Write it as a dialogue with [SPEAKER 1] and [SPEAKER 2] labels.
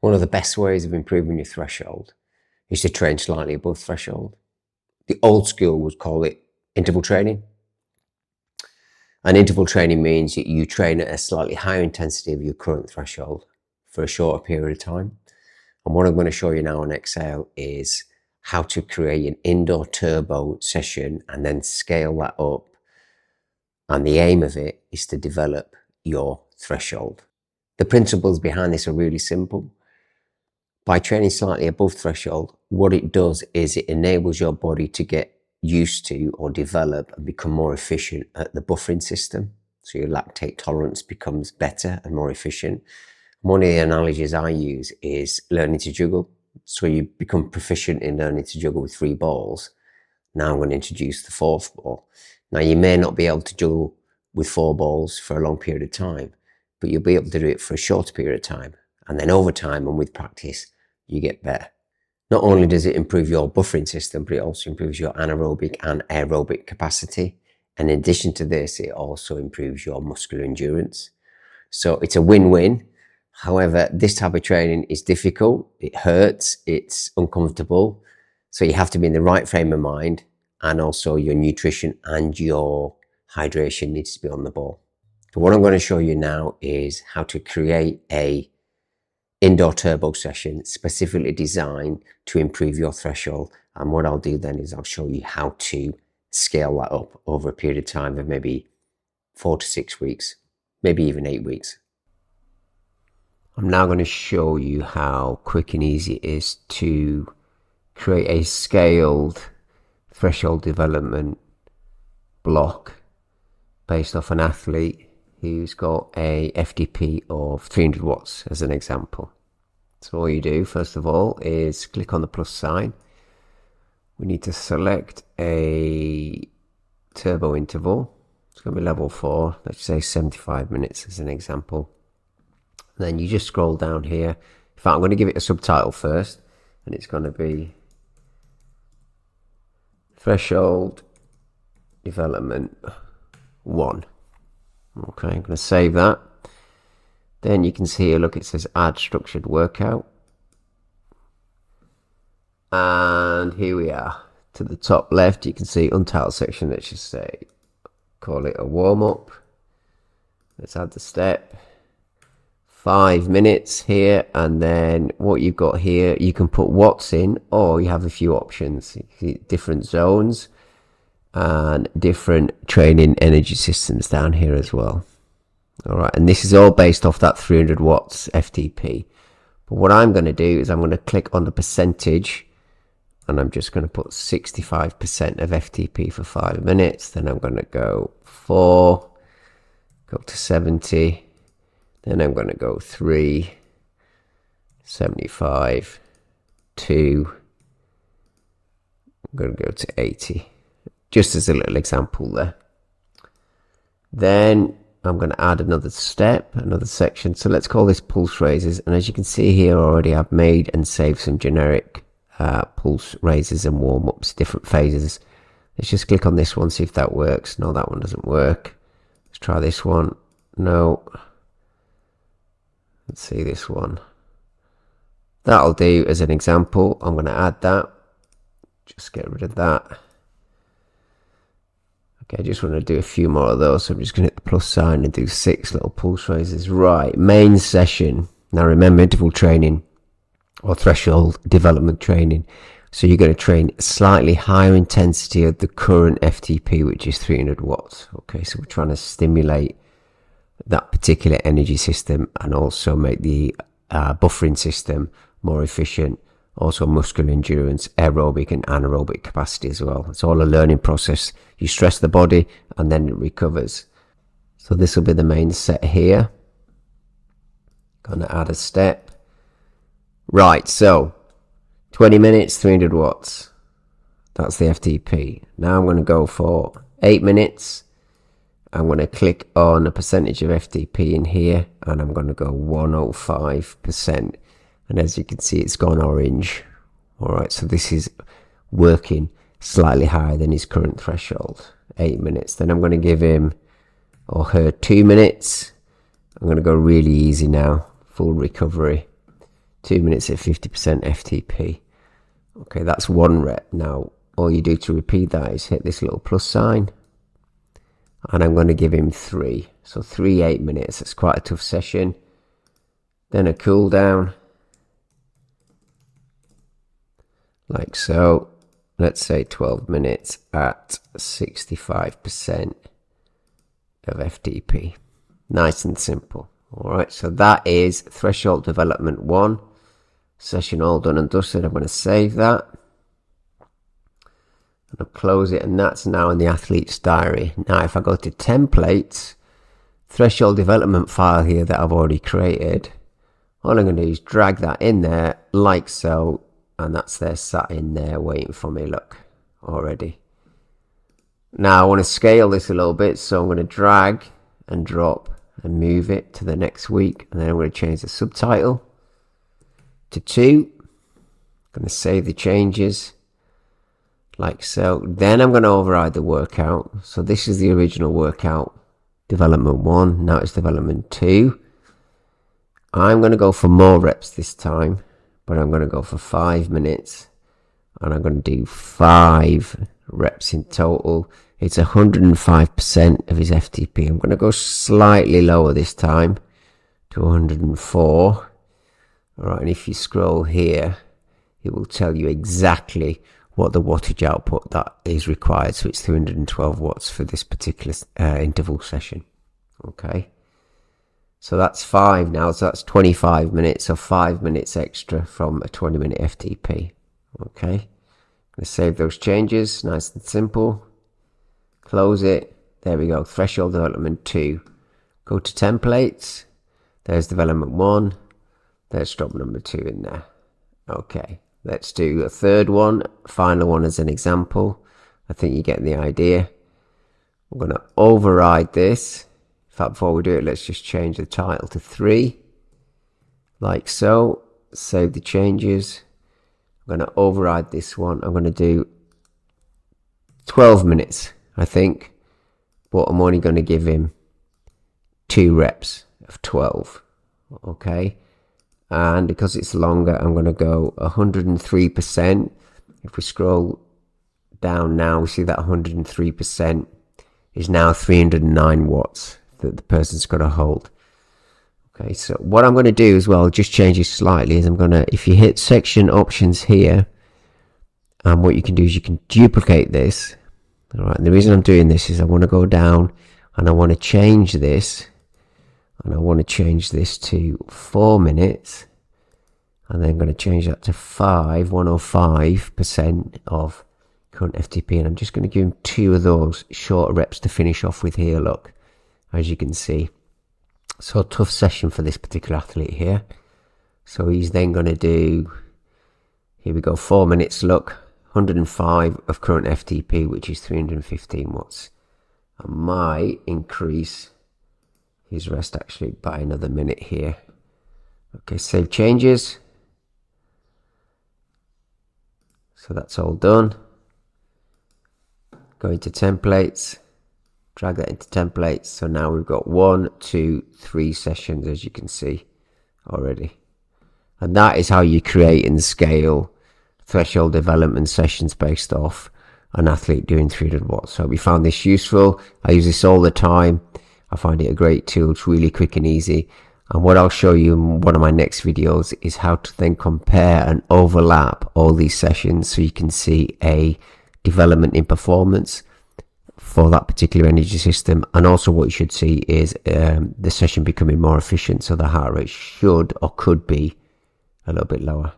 [SPEAKER 1] One of the best ways of improving your threshold is to train slightly above threshold. The old school would call it interval training. And interval training means that you train at a slightly higher intensity of your current threshold for a shorter period of time. And what I'm going to show you now on Xhale is how to create an indoor turbo session and then scale that up. And the aim of it is to develop your threshold. The principles behind this are really simple. By training slightly above threshold, what it does is it enables your body to get used to or develop and become more efficient at the buffering system. So your lactate tolerance becomes better and more efficient. One of the analogies I use is learning to juggle. So you become proficient in learning to juggle with 3 balls. Now I'm going to introduce the 4th ball. Now you may not be able to juggle with 4 balls for a long period of time, but you'll be able to do it for a shorter period of time. And then over time and with practice, you get better. Not only does it improve your buffering system, but it also improves your anaerobic and aerobic capacity. And in addition to this, it also improves your muscular endurance. So it's a win-win. However, this type of training is difficult. It hurts. It's uncomfortable. So you have to be in the right frame of mind, and also your nutrition and your hydration needs to be on the ball. So what I'm going to show you now is how to create a indoor turbo session specifically designed to improve your threshold. And what I'll do then is I'll show you how to scale that up over a period of time of maybe 4 to 6 weeks, maybe even 8 weeks. I'm now going to show you how quick and easy it is to create a scaled threshold development block based off an athlete who's got a FTP of 300 watts as an example. So all you do first of all is click on the plus sign. We need to select a turbo interval. It's going to be level 4, let's say 75 minutes as an example. Then you just scroll down here. In fact, I'm going to give it a subtitle first, and it's going to be Threshold Development 1. Okay, I'm going to save that. Then you can see here, look, it says add structured workout. And here we are. To the top left, you can see untitled section. Let's just say, call it a warm-up. Let's add the step. 5 minutes here, and then what you've got here, you can put watts in, or you have a few options, different zones and different training energy systems down here as well. All right, and this is all based off that 300 watts FTP. But what I'm going to do is I'm going to click on the percentage, and I'm just going to put 65% of FTP for 5 minutes. Then I'm going to go 4, go to 70. Then I'm going to go 3, 75, 2, I'm going to go to 80, just as a little example there. Then I'm going to add another step, another section. So let's call this pulse raises. And as you can see here already, I've made and saved some generic pulse raises and warm-ups, different phases. Let's just click on this one, see if that works. No, that one doesn't work. Let's try this one. No. Let's see this one. That'll do as an example. I'm going to add that. Just get rid of that. Okay, I just want to do a few more of those. So I'm just going to hit the plus sign and do 6 little pulse raises. Right, main session. Now remember, interval training or threshold development training. So you're going to train slightly higher intensity of the current FTP, which is 300 watts. Okay, so we're trying to stimulate that particular energy system and also make the buffering system more efficient. Also muscular endurance, aerobic and anaerobic capacity as well. It's all a learning process. You stress the body and then it recovers. So this will be the main set here. Going to add a step. Right, so 20 minutes, 300 watts. That's the FTP. Now I'm going to go for 8 minutes. I'm going to click on a percentage of FTP in here, and I'm going to go 105%. And as you can see, it's gone orange. All right, so this is working slightly higher than his current threshold. 8 minutes. Then I'm going to give him or her 2 minutes. I'm going to go really easy now. Full recovery. 2 minutes at 50% FTP. Okay, that's 1 rep. Now, all you do to repeat that is hit this little plus sign. And I'm going to give him 3. So 3 8 minutes. That's quite a tough session. Then a cool down. Like so. Let's say 12 minutes at 65% of FTP. Nice and simple. Alright, so that is threshold development 1. Session all done and dusted. I'm going to save that. And I'll close it, and that's now in the athlete's diary. Now if I go to templates, threshold development file here that I've already created, all I'm going to do is drag that in there like so, and that's there sat in there waiting for me, look, already. Now I want to scale this a little bit, so I'm going to drag and drop and move it to the next week, and then I'm going to change the subtitle to 2. I'm going to save the changes like so. Then I'm going to override the workout. So this is the original workout, development 1. Now it's development 2. I'm going to go for more reps this time, but I'm going to go for 5 minutes, and I'm going to do 5 reps in total. It's 105% of his FTP. I'm going to go slightly lower this time to 104. All right, and if you scroll here, it will tell you exactly what the wattage output that is required. So it's 312 watts for this particular interval session. Okay. So that's 5 now. So that's 25 minutes, or 5 minutes extra from a 20-minute FTP. Okay. I'm going to save those changes. Nice and simple. Close it. There we go. Threshold development 2. Go to templates. There's development 1. Let's drop number 2 in there. Okay. Let's do a third one, final one as an example. I think you get the idea. We're going to override this. In fact, before we do it, let's just change the title to 3. Like so. Save the changes. I'm going to override this one. I'm going to do 12 minutes, I think. But I'm only going to give him 2 reps of 12. Okay. And because it's longer, I'm going to go 103%. If we scroll down now, we see that 103% is now 309 watts that the person's got to hold. Okay, so what I'm going to do as well, just change it slightly, is I'm going to, if you hit section options here, and what you can do is you can duplicate this. All right, and the reason I'm doing this is I want to go down and I want to change this. And I want to change this to 4 minutes. And then I'm going to change that to 105% of current FTP. And I'm just going to give him 2 of those short reps to finish off with here, look, as you can see. So a tough session for this particular athlete here. So he's then going to do, here we go, 4 minutes, look, 105 of current FTP, which is 315 watts. I might increase his rest actually by another minute here. Okay, save changes. So that's all done. Go into templates, drag that into templates. So now we've got 1, 2, 3 sessions, as you can see already. And that is how you create and scale threshold development sessions based off an athlete doing 300 watts. So we found this useful. I use this all the time. I find it a great tool. It's really quick and easy. And what I'll show you in one of my next videos is how to then compare and overlap all these sessions so you can see a development in performance for that particular energy system. And also what you should see is the session becoming more efficient, so the heart rate should or could be a little bit lower.